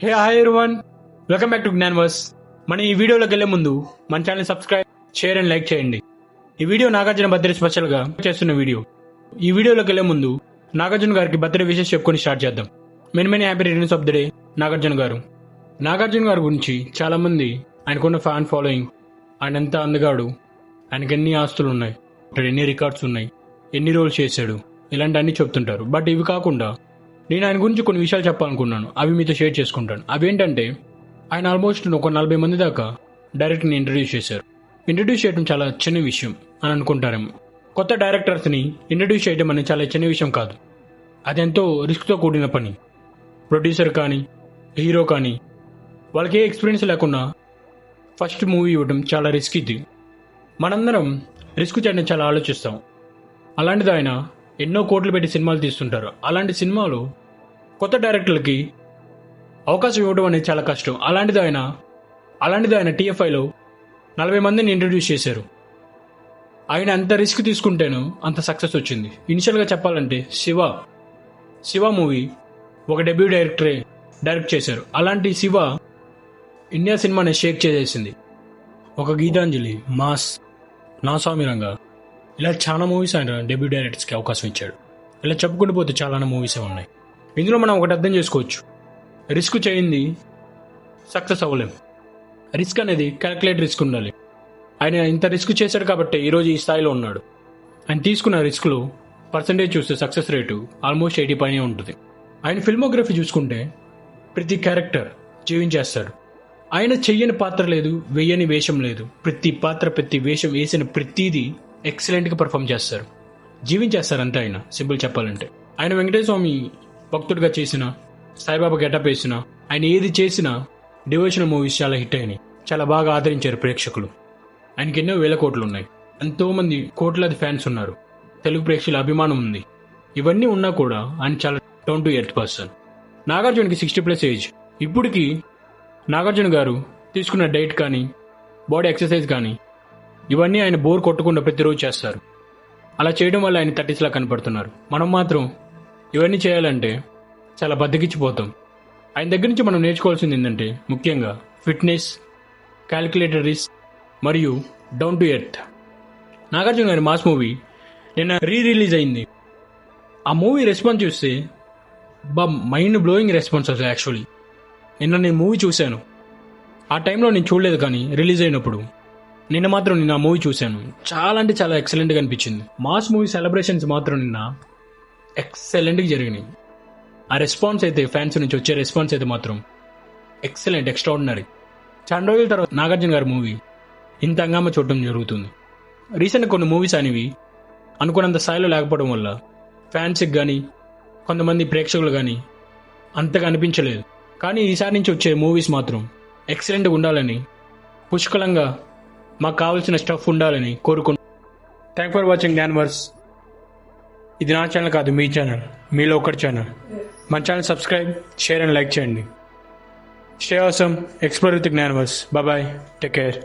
Hi everyone, welcome back to Gnanverse. మన ఈ వీడియోలోకి వెళ్లే ముందు మన channel subscribe, share and like చేయండి. ఈ వీడియో నాగార్జున బర్త్డే స్పెషల్ గా చేస్తున్న వీడియో. ఈ వీడియోలోకి వెళ్లే ముందు నాగార్జున గారికి బర్త్డే విషెస్ చెప్పుకొని స్టార్ట్ చేద్దాం. Many happy returns of the day Nagarjuna గారు. నాగార్జున గారి గురించి చాలా మంది ఆయనకున్న ఫ్యాన్ ఫాలోయింగ్, ఆయన ఎంత అందగాడు, ఆయనకి ఎన్ని ఆస్తులు ఉన్నాయి, ఎన్ని రికార్డ్స్ ఉన్నాయి, ఎన్ని రోల్స్ చేశాడు, ఇలాంటి అన్ని చెప్తుంటారు. బట్ ఇవి కాకుండా నేను ఆయన గురించి కొన్ని విషయాలు చెప్పాలనుకున్నాను, అవి మీతో షేర్ చేసుకుంటాను. అవేంటంటే ఆయన ఆల్మోస్ట్ ఒక 40 మంది దాకా డైరెక్టర్ని ఇంట్రడ్యూస్ చేశారు. ఇంట్రడ్యూస్ చేయడం చాలా చిన్న విషయం అని అనుకుంటారేమో. కొత్త డైరెక్టర్స్ని ఇంట్రడ్యూస్ చేయడం అనేది చాలా చిన్న విషయం కాదు, అదెంతో రిస్క్తో కూడిన పని. ప్రొడ్యూసర్ కానీ హీరో కానీ వాళ్ళకి ఏ ఎక్స్పీరియన్స్ లేకుండా ఫస్ట్ మూవీ ఇవ్వడం చాలా రిస్క్. ఇది మనందరం రిస్క్ చేయడం చాలా ఆలోచిస్తాం. అలాంటిది ఆయన ఎన్నో కోట్లు పెట్టి సినిమాలు తీస్తుంటారు. అలాంటి సినిమాలు కొత్త డైరెక్టర్లకి అవకాశం ఇవ్వడం అనేది చాలా కష్టం. అలాంటిది ఆయన TFIలో 40 మందిని ఇంట్రడ్యూస్ చేశారు. ఆయన అంత రిస్క్ తీసుకుంటేను అంత సక్సెస్ వచ్చింది. ఇనిషియల్గా చెప్పాలంటే శివ మూవీ ఒక డెబ్యూ డైరెక్టరే డైరెక్ట్ చేశారు. అలాంటి శివ ఇండియా సినిమాని షేక్ చేసేసింది. ఒక గీతాంజలి, మాస్, నా స్వామిరంగా, ఇలా చాలా మూవీస్ ఆయన డెబ్యూ డైరెక్టర్స్కి అవకాశం ఇచ్చాడు. ఇలా చెప్పుకుంటూ పోతే చాలా మూవీసే ఉన్నాయి. ఇందులో మనం ఒకటి అర్థం చేసుకోవచ్చు, రిస్క్ చేయింది సక్సెస్ అవ్వలేం. రిస్క్ అనేది క్యాల్కులేట్ రిస్క్ ఉండాలి. ఆయన ఇంత రిస్క్ చేశాడు కాబట్టి ఈరోజు ఈ స్థాయిలో ఉన్నాడు. ఆయన తీసుకున్న రిస్క్లో పర్సంటేజ్ చూస్తే సక్సెస్ రేటు ఆల్మోస్ట్ 80 పైనే ఉంటుంది. ఆయన ఫిల్మోగ్రఫీ చూసుకుంటే ప్రతి క్యారెక్టర్ జీవించేస్తాడు. ఆయన చెయ్యని పాత్ర లేదు, వేయని వేషం లేదు. ప్రతి పాత్ర, ప్రతి వేషం వేసిన ప్రతిదీ ఎక్సలెంట్గా పర్ఫామ్ చేస్తారు, జీవించేస్తారు అంతే. ఆయన సింపుల్ చెప్పాలంటే ఆయన వెంకటేశ్వర స్వామి భక్తుడిగా చేసిన, సాయిబాబా గెటప్ వేసిన, ఆయన ఏది చేసినా డివోషనల్ మూవీస్ చాలా హిట్ అయినాయి, చాలా బాగా ఆదరించారు ప్రేక్షకులు. ఆయనకి ఎన్నో వేల కోట్లు ఉన్నాయి, ఎంతో మంది కోట్లాది ఫ్యాన్స్ ఉన్నారు, తెలుగు ప్రేక్షకుల అభిమానం ఉంది. ఇవన్నీ ఉన్నా కూడా ఆయన చాలా డౌన్ టు ఎర్త్ పర్సన్. నాగార్జునకి 60+ ఏజ్. ఇప్పటికీ నాగార్జున గారు తీసుకున్న డైట్ కానీ, బాడీ ఎక్సర్సైజ్ కానీ, ఇవన్నీ ఆయన బోర్ కొట్టకుండా ప్రతిరోజు చేస్తారు. అలా చేయడం వల్ల ఆయన 30s లా కనపడుతున్నారు. మనం మాత్రం ఇవన్నీ చేయాలంటే చాలా బద్దకిచ్చిపోతాం. ఆయన దగ్గర నుంచి మనం నేర్చుకోవాల్సింది ఏంటంటే ముఖ్యంగా ఫిట్నెస్, క్యాలిక్యులేటెడ్ రిస్క్ మరియు డౌన్ టు ఎర్త్. నాగార్జున గారి మాస్ మూవీ నిన్న రిలీజ్ అయింది. ఆ మూవీ రెస్పాన్స్ చూస్తే మైండ్ బ్లోయింగ్ రెస్పాన్స్ అసలు. యాక్చువల్లీ నిన్న నేను మూవీ చూశాను. ఆ టైంలో నేను చూడలేదు, కానీ రిలీజ్ అయినప్పుడు నిన్న మాత్రం నేను ఆ మూవీ చూశాను. చాలా అంటే చాలా ఎక్సలెంట్గా అనిపించింది. మాస్ మూవీ సెలబ్రేషన్స్ మాత్రం నిన్న ఎక్సలెంట్గా జరిగినాయి. ఆ రెస్పాన్స్ అయితే, ఫ్యాన్స్ నుంచి వచ్చే రెస్పాన్స్ అయితే మాత్రం ఎక్సలెంట్, ఎక్స్ట్రాడినరీ. చాలా రోజుల తర్వాత నాగార్జున గారి మూవీ ఇంత హంగామా చూడటం జరుగుతుంది. రీసెంట్గా కొన్ని మూవీస్ అనేవి అనుకున్నంత స్థాయిలో లేకపోవడం వల్ల ఫ్యాన్స్కి కానీ, కొంతమంది ప్రేక్షకులు కానీ అంతగా అనిపించలేదు. కానీ ఈసారి నుంచి వచ్చే మూవీస్ మాత్రం ఎక్సలెంట్గా ఉండాలని, పుష్కలంగా మాకు కావాల్సిన స్టఫ్ ఉండాలని కోరుకుంటున్నాను. Thank for watching Gnanverse. ఇది నా ఛానల్ కాదు, మీ ఛానల్, మీలో ఒకటి ఛానల్. మన channel subscribe, share and like చేయండి. Stay awesome, explore with Gnanverse. Bye, take care.